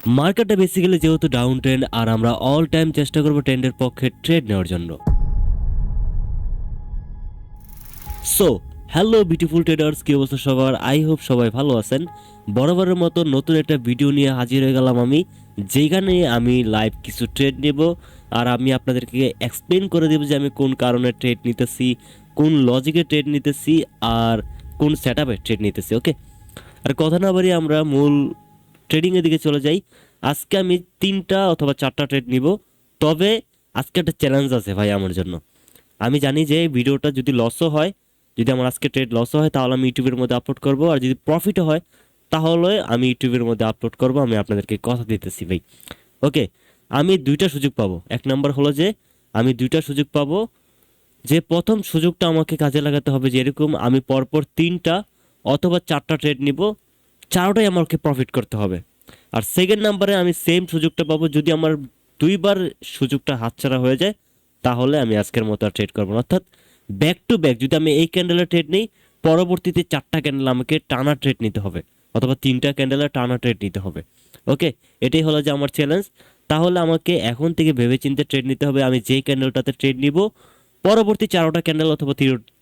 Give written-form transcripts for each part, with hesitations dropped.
মার্কেটটা বেসিক্যালি যেহেতু down trend, আর আমরা অল টাইম চেষ্টা করব ট্রেন্ডের পক্ষে ট্রেড নেওয়ার জন্য। সো হ্যালো বিউটিফুল ট্রেডার্স, কি অবস্থা সবার? আই হোপ সবাই ভালো আছেন। বরাবরের মতো নতুন একটা ভিডিও নিয়ে হাজির হয়ে গেলাম আমি, যেখানে আমি লাইভ কিছু ট্রেড নেব, আর আমি আপনাদেরকে এক্সপ্লেন করে দেবো যে আমি কোন কারণে ট্রেড নিতেছি, কোন লজিকে ট্রেড নিতেছি, আর কোন সেট আপে ট্রেড নিতেছি। ওকে, আর কথা না বাড়িয়ে আমরা মূল ট্রেডিংয়ের দিকে চলে যাই। আজকে আমি 3টা অথবা 4টা ট্রেড নিব, তবে আজকে একটা চ্যালেঞ্জ আছে ভাই আমার জন্য। আমি জানি যে ভিডিওটা যদি লসও হয়, যদি আমার আজকে ট্রেড লসও হয়, তাহলে আমি ইউটিউবের মধ্যে আপলোড করব, আর যদি প্রফিটও হয় তাহলে আমি ইউটিউবের মধ্যে আপলোড করব। আমি আপনাদেরকে কথা দিতেছি ভাই। ওকে, আমি দুইটা সুযোগ পাবো। এক নম্বর হলো যে আমি দুইটা সুযোগ পাবো, যে প্রথম সুযোগটা আমাকে কাজে লাগাতে হবে, যেরকম আমি পরপর 3টা অথবা 4টা ট্রেড নিব, চারোটাই আমাকে প্রফিট করতে হবে। আর সেকেন্ড নাম্বারে আমি সেম সুযোগটা পাবো, যদি আমার দুইবার সুযোগটা হাতছাড়া হয়ে যায়, তাহলে আমি আজকের মতো আর ট্রেড করবো না। অর্থাৎ ব্যাক টু ব্যাক যদি আমি এই ক্যান্ডেলের ট্রেড নিই, পরবর্তীতে 4টা ক্যান্ডেল আমাকে টানা ট্রেড নিতে হবে, অথবা 3টা ক্যান্ডেলের টানা ট্রেড নিতে হবে। ওকে, এটাই হলো যে আমার চ্যালেঞ্জ। তাহলে আমাকে এখন থেকে ভেবেচিন্তে ট্রেড নিতে হবে। আমি যেই ক্যান্ডেলটাতে ট্রেড নিব, পরবর্তী 4টা ক্যান্ডেল অথবা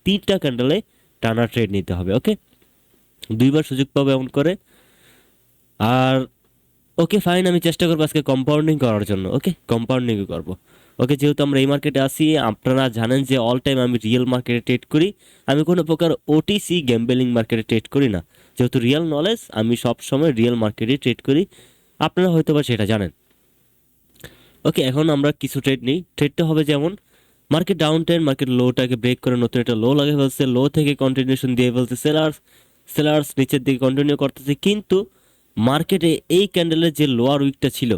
3টা ক্যান্ডেলে টানা ট্রেড নিতে হবে। ওকে, দুইবার সুযোগ পাবো এমন করে। আর ওকে ফাইন, আমি চেষ্টা করবো আজকে কম্পাউন্ডিং করার জন্য। ওকে, কম্পাউন্ডিং করবো। ওকে, যেহেতু আমরা এই মার্কেটে আসি, আপনারা জানেন যে অল টাইম আমি রিয়েল মার্কেটে ট্রেড করি। আমি কোনো প্রকার ওটিসি গ্যাম্বেলিং মার্কেটে ট্রেড করি না। যেহেতু রিয়েল নলেজ, আমি সব সময় রিয়েল মার্কেটে ট্রেড করি। আপনারা হয়তো বা সেটা জানেন। ওকে, এখন আমরা কিছু ট্রেড নিই। ট্রেডটা হবে যেমন, মার্কেট ডাউন ট্রেন্ড, মার্কেট লোটাকে ব্রেক করে নতুন একটা লো লাগে ফেলছে, লো থেকে কন্টিনিউশন দিয়ে ফেলছে সেলার্স। সেলার্স নিচের দিকে কন্টিনিউ করতেছে, কিন্তু মার্কেটে এই ক্যান্ডেলের যে লোয়ার উইকটা ছিল,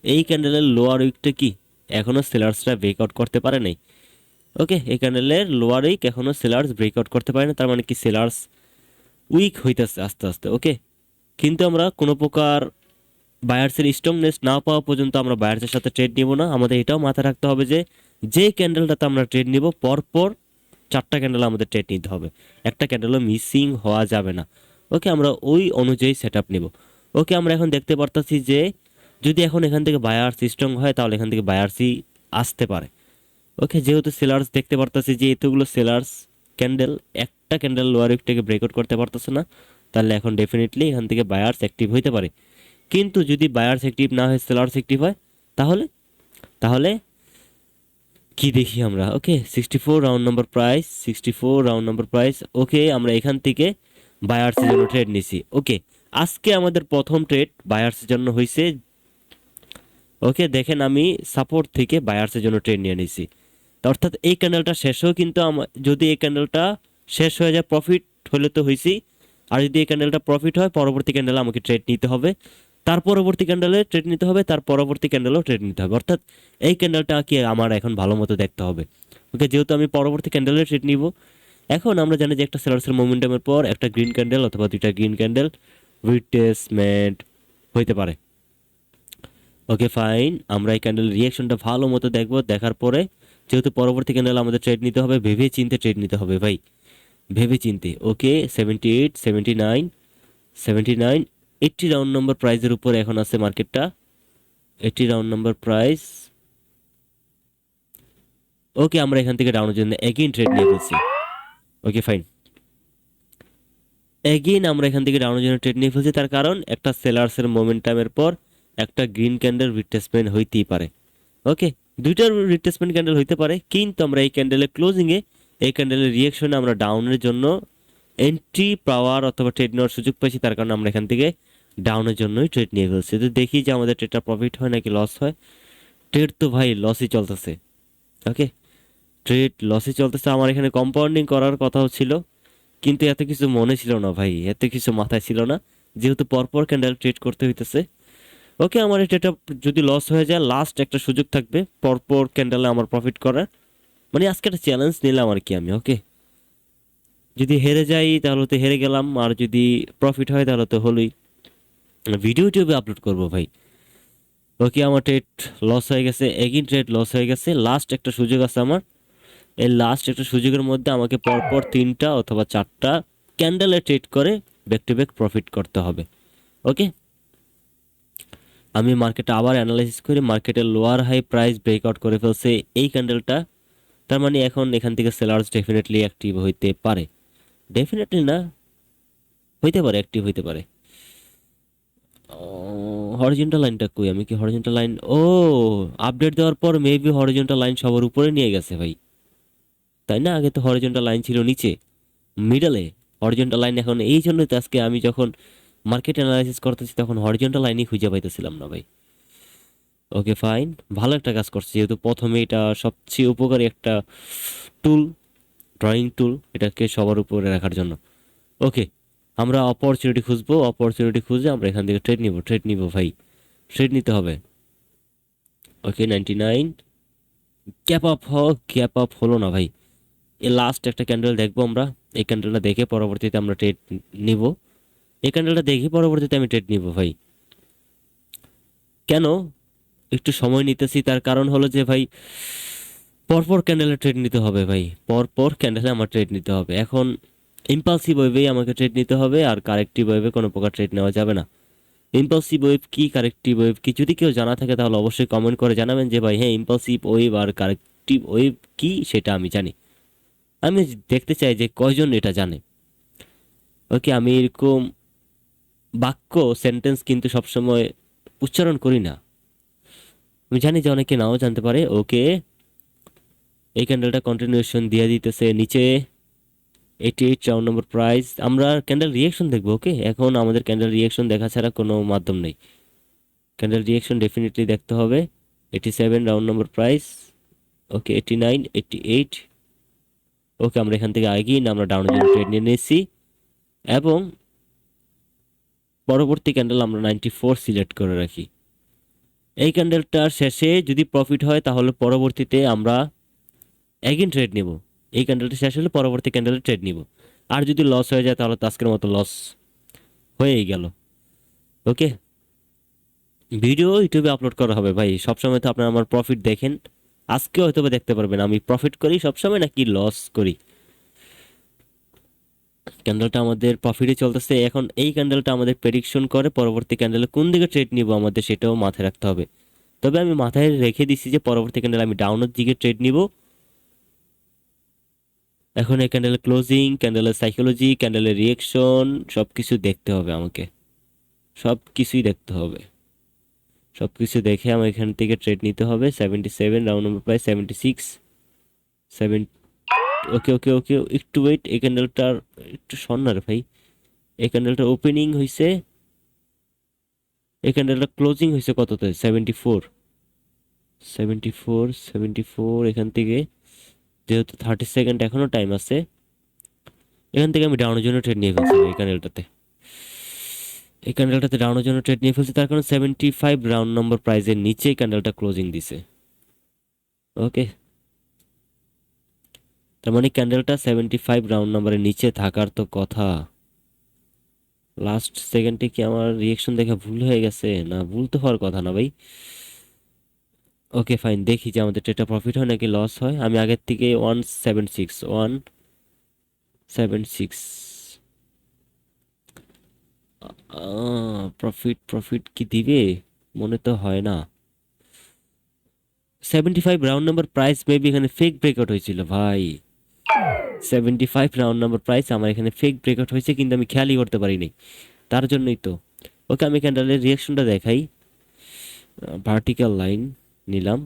এই ক্যান্ডেলের লোয়ার উইকটা কি এখনো সেলার্সরা ব্রেকআউট করতে পারে নাই। ওকে, এই ক্যান্ডেলের লোয়ার উইক এখনো সেলার্স ব্রেকআউট করতে পারে না, তার মানে কি সেলার্স উইক হইতেছে আস্তে আস্তে। ওকে, কিন্তু আমরা কোনো প্রকার বায়ার্সের স্ট্রংনেস না পাওয়া পর্যন্ত আমরা বায়ার্সের সাথে ট্রেড নিব না। আমাদের এটাও মাথায় রাখতে হবে যে যে ক্যান্ডেলটাতে আমরা ট্রেড নিব, পরপর 4টা ক্যান্ডেল আমাদের ট্রেড নিতে হবে, একটা ক্যান্ডেলও মিসিং হওয়া যাবে না। ওকে, আমরা ওই অনুযায়ী সেট আপ নিব। ওকে, আমরা এখন দেখতে পারতাছি যে যদি এখন এখান থেকে বায়ার্স স্ট্রং হয়, তাহলে এখান থেকে বায়ার্সই আসতে পারে। ওকে, যেহেতু সেলার্স দেখতে পারতাছি যে এতগুলো সেলার্স ক্যান্ডেল একটা ক্যান্ডেল লোয়ার উইকটাকে ব্রেকআউট করতে পারতেছে না, তাহলে এখন ডেফিনেটলি এখান থেকে বায়ার্স অ্যাক্টিভ হইতে পারে। কিন্তু যদি বায়ার্স অ্যাক্টিভ না হয়, সেলার্স অ্যাক্টিভ হয়, তাহলে তাহলে কি দেখি আমরা? Okay, 64 round number price, 64 round number price. Okay, আমরা এখান থেকে বায়ার্সের জন্য ট্রেড নিছি। ওকে, আজকে আমাদের প্রথম ট্রেড বায়ার্সের জন্য হয়েছে। ওকে, দেখেন আমি সাপোর্ট থেকে বায়ার্সের জন্য ট্রেড নিয়ে নিছি। অর্থাৎ এই ক্যান্ডেলটা শেষও কিন্তু যদি এই ক্যান্ডেলটা শেষ হয়ে যায়, প্রফিট হলে তো হয়েছি। আর যদি এই ক্যান্ডেলটা প্রফিট হয়, পরবর্তী ক্যান্ডেলে আমাকে ট্রেড নিতে হবে, তার পরবর্তী ক্যান্ডেলে ট্রেড নিতে হবে, তার পরবর্তী ক্যান্ডেলও ট্রেড নিতে হবে। অর্থাৎ এই ক্যান্ডেলটা কি আমার এখন ভালো মতো দেখতে হবে। ওকে, যেহেতু আমি পরবর্তী ক্যান্ডেলে ট্রেড নিব, এখন আমরা জানি যে একটা সেলার্সের মোমেন্টামের পর একটা গ্রিন ক্যান্ডেল অথবা দুইটা গ্রিন ক্যান্ডেল রিট্রেসমেন্ট হইতে পারে। ওকে ফাইন, আমরা এই ক্যান্ডেল রিয়াকশনটা ভালো মতো দেখবো। দেখার পরে যেহেতু পরবর্তী ক্যান্ডেল আমাদের ট্রেড নিতে হবে, ভেবে চিন্তে ট্রেড নিতে হবে ভাই, ভেবে চিন্তে। ওকে, 78, 79, 79, 80 রাউন্ড নম্বর প্রাইজের উপরে এখন আছে মার্কেটটা। 80 রাউন্ড নম্বর প্রাইস। ওকে, আমরা এখান থেকে ডাউনের জন্য এগেইন ট্রেড নিয়ে ফেলছি। ওকে ফাইন, এগেইন আমরা এখান থেকে ডাউনের জন্য ট্রেড নিয়ে ফেলছি। তার কারণ একটা সেলার্সের মোমেন্টামের পর একটা গ্রিন ক্যান্ডেল রিট্রেসমেন্ট হইতেই পারে। ওকে, দুইটার রিট্রেসমেন্ট ক্যান্ডেল হইতে পারে, কিন্তু আমরা এই ক্যান্ডেলের ক্লোজিংয়ে, এই ক্যান্ডেলের রিয়াকশনে আমরা ডাউনের জন্য এন্ট্রি পাওয়ার অথবা ট্রেড নেওয়ার সুযোগ পাইছি। তার কারণে আমরা এখান থেকে ডাউনের জন্যই ট্রেড নিয়ে ফেলছি। তো দেখি যে আমাদের ট্রেডটা প্রফিট হয় নাকি লস হয়। ট্রেড তো ভাই লসই চলতেছে। ওকে, ট্রেড লসই চলতেছে। আমার এখানে কম্পাউন্ডিং করার কথাও ছিল, কিন্তু এত কিছু মনে ছিল না ভাই, এত কিছু মাথায় ছিল না, যেহেতু পরপর ক্যান্ডেল ট্রেড করতে হইতেছে। ওকে, আমার এটা যদি লস হয়ে যায়, লাস্ট একটা সুযোগ থাকবে পরপর ক্যান্ডেলে আমার প্রফিট করার। মানে আজকে একটা চ্যালেঞ্জ নিলাম আর কি আমি। ওকে, যদি হেরে যাই তাহলে তো হেরে গেলাম, আর যদি প্রফিট হয় তাহলে তো হলোই। ভিডিও ইউটিউবে আপলোড করবো ভাই। ওকে, আমার ট্রেড লস হয়ে গেছে, এগিন ট্রেড লস হয়ে গেছে। লাস্ট একটা সুযোগ আছে আমার, এই লাস্ট একটা সুযোগের মধ্যে আমাকে পরপর 3টা অথবা 4টা ক্যান্ডেলে ট্রেড করে ব্যাক টু ব্যাক প্রফিট করতে হবে। ওকে, আমি মার্কেটটা আবার অ্যানালাইসিস করে মার্কেটের লোয়ার হাই প্রাইস ব্রেকআউট করে ফেলছে এই ক্যান্ডেলটা। তার মানে এখন এখান থেকে সেলার্স ডেফিনেটলি অ্যাক্টিভ হইতে পারে, ডেফিনেটলি না, হইতে পারে, অ্যাক্টিভ হইতে পারে। হরিজন্টাল লাইনটা কই, আমি কি হরিজন্টাল লাইন, ও আপডেট দেওয়ার পর মেবি হরিজন্টাল লাইন সবার উপরে নিয়ে গেছে ভাই, তাই না? আগে তো হরিজন্টাল লাইন ছিল নিচে মিডলে, হরিজন্টাল লাইন এখন, এই জন্যই তো আজকে আমি যখন মার্কেট অ্যানালাইসিস করতেছি তখন হরিজন্টাল লাইনই খুঁজে পাইতেছিলাম না ভাই। ওকে ফাইন, ভালো একটা কাজ করছে, যেহেতু প্রথমে এটা সবচেয়ে উপকারী একটা টুল, ড্রয়িং টুল, এটাকে সবার উপরে রাখার জন্য। ওকে, আমরা অপরচুনিটি খুঁজবো, অপরচুনিটি খুঁজে আমরা এখান থেকে ট্রেড নিব ভাই, ট্রেড নিতে হবে। ওকে 99 গ্যাপ আপ হলো না ভাই। এই লাস্ট একটা ক্যান্ডেল দেখবো আমরা, এই ক্যান্ডেলটা দেখে পরবর্তীতে আমরা ট্রেড নিব, এই ক্যান্ডেলটা দেখে পরবর্তীতে আমি ট্রেড নিব ভাই। কেন একটু সময় নিতেছি, তার কারণ হলো যে ভাই পরপর ক্যান্ডেলে ট্রেড নিতে হবে ভাই, পরপর ক্যান্ডেলে আমার ট্রেড নিতে হবে। এখন ইম্পালসিভ ওয়েভেই আমাকে ট্রেড নিতে হবে, আর কারেক্টিভ ওয়েভে কোনো প্রকার ট্রেড নেওয়া যাবে না। ইম্পালসিভ ওয়েভ কি, কারেক্টিভ ওয়েভ কি, যদি কেউ জানা থাকে তাহলে অবশ্যই কমেন্ট করে জানাবেন যে ভাই হ্যাঁ ইম্পালসিভ ওয়েভ আর কারেক্টিভ ওয়েভ কি, সেটা আমি জানি। আমি দেখতে চাই যে কয়জন এটা জানে। ওকে, আমি এরকম বাক্য সেন্টেন্স কিন্তু সবসময় উচ্চারণ করি না, আমি জানি যে অনেকে নাও জানতে পারে। ওকে, এই ক্যান্ডেলটা কন্টিনিউশন দিয়ে দিতেছে নিচে 88 রাউন্ড নম্বর প্রাইস, আমরা ক্যান্ডেল রিয়েকশন দেখবো। ওকে, এখন আমাদের ক্যান্ডেল রিয়েকশন দেখা ছাড়া কোনো মাধ্যম নেই, ক্যান্ডেল রিয়েকশন ডেফিনেটলি দেখতে হবে। 87 রাউন্ড নম্বর প্রাইস, ওকে 89, 88। ওকে, আমরা এখান থেকে আগেই না আমরা ডাউনের জন্য ট্রেড নিয়ে নিয়েছি, এবং পরবর্তী ক্যান্ডেল আমরা 94 সিলেক্ট করে রাখি। এই ক্যান্ডেলটার শেষে যদি প্রফিট হয় তাহলে পরবর্তীতে আমরা এগেন ট্রেড নিব, এই ক্যান্ডেলটা শেষ হলে পরবর্তী ক্যান্ডেলে ট্রেড নিব। আর যদি লস হয়ে যায় তাহলে তো আজকের মতো লস হয়েই গেল। ওকে, ভিডিও ইউটিউবে আপলোড করা হবে ভাই, সবসময় তো আপনারা আমার প্রফিট দেখেন, আজকে হয়তো বা দেখতে পারবেন আমি প্রফিট করি সবসময় নাকি লস করি। ক্যান্ডেলটা আমাদের প্রফিটে চলতেছে, এখন এই ক্যান্ডেলটা আমাদের প্রেডিকশন করে পরবর্তী ক্যান্ডেলে কোন দিকে ট্রেড নিব আমাদের সেটাও মাথায় রাখতে হবে। তবে আমি মাথায় রেখে দিছি যে পরবর্তী ক্যান্ডেল আমি ডাউনের দিকে ট্রেড নিব। এখন এই ক্যান্ডেলের ক্লোজিং, ক্যান্ডেলের সাইকোলজি, ক্যান্ডেলের রিয়েকশন সব কিছু দেখতে হবে আমাকে, সব কিছুই দেখতে হবে, সব কিছু দেখে আমার এখান থেকে ট্রেড নিতে হবে। 77 রাউন্ড নম্বর প্রাইস, 76, 7। ওকে ওকে ওকে, একটু ওয়েট, এই ক্যান্ডেলটার একটু সন্ন্যার ভাই, এই ক্যান্ডেলটার ওপেনিং হয়েছে, এই ক্যান্ডেলটা ক্লোজিং হয়েছে কততে, 74, 74, 74। এখান থেকে যেহেতু 30 সেকেন্ড এখনো টাইম আছে, এখান থেকে আমি ডাউনের জন্য ট্রেড নিয়ে ফেলছি এই ক্যান্ডেলটাতে, এই ক্যান্ডেলটাতে ডাউনের জন্য ট্রেড নিয়ে ফেলছি, তার কারণ 75 রাউন্ড নম্বর প্রাইজের নিচে ক্যান্ডেলটা ক্লোজিং দিছে। ওকে, তার মানে ক্যান্ডেলটা 75 রাউন্ড নম্বরের নিচে থাকার তো কথা। লাস্ট সেকেন্ডে কি আমার রিয়েকশন দেখে ভুল হয়ে গেছে? না, ভুল তো হওয়ার কথা না ভাই। ওকে ফাইন, দেখি যে আমাদের ট্রেডটা প্রফিট হয় নাকি লস হয়। আমি আগের থেকে 176, 176 প্রফিট, প্রফিট কি দিবে মনে তো হয় না। 75 রাউন্ড নাম্বার প্রাইস মেবি এখানে ফেক ব্রেকআউট হয়েছিল ভাই, 75 রাউন্ড নাম্বার প্রাইস আমার এখানে ফেক ব্রেকআউট হয়েছে, কিন্তু আমি খেয়ালই করতে পারিনি, তার জন্যই তো। ওকে, আমি ক্যান্ডেলের রিয়াকশনটা দেখাই। ভার্টিক্যাল লাইন নিলাম,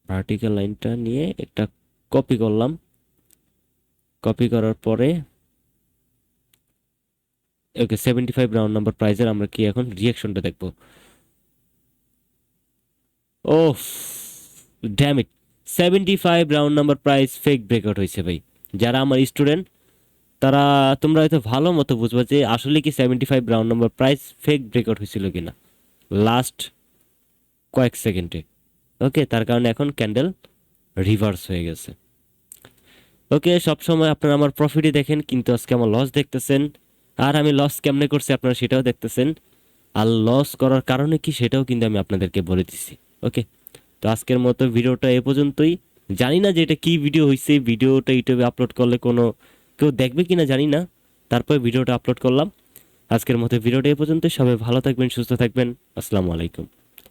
ভার্টিক্যাল লাইনটা নিয়ে একটা কপি করলাম, কপি করার পরে ওকে 75 রাউন্ড নাম্বার প্রাইজের আমরা কি এখন রিয়াকশনটা দেখবো। ওফ, damn it, 75 round number price fake breakout হয়েছে ভাই। যারা আমার স্টুডেন্ট তারা, তোমরা হয়তো ভালো মতো বুঝবে যে আসলে কি 75 round number price fake breakout হয়েছিল কিনা লাস্ট কয়েক সেকেন্ডে। ওকে, তার কারণে এখন ক্যান্ডেল রিভার্স হয়ে গেছে। ওকে, সবসময় আপনারা আমার প্রফিটই দেখেন, কিন্তু আজকে আমার লস দেখতেছেন, আর আমি লস কেমনে করছি আপনারা সেটাও দেখতেছেন, আর লস করার কারণে কি সেটাও কিন্তু আমি আপনাদেরকে বলে দিছি। ওকে, তো আজকের মতো ভিডিওটা এ পর্যন্তই। জানি না যে এটা কি ভিডিও হয়েছে, ভিডিওটা ইউটিউবে আপলোড করলে কোনো কেউ দেখবে কিনা জানি না, তারপর ভিডিওটা আপলোড করলাম। আজকের মতো ভিডিওটা এই পর্যন্ত। সবাই ভালো থাকবেন, সুস্থ থাকবেন। আসসালামু আলাইকুম।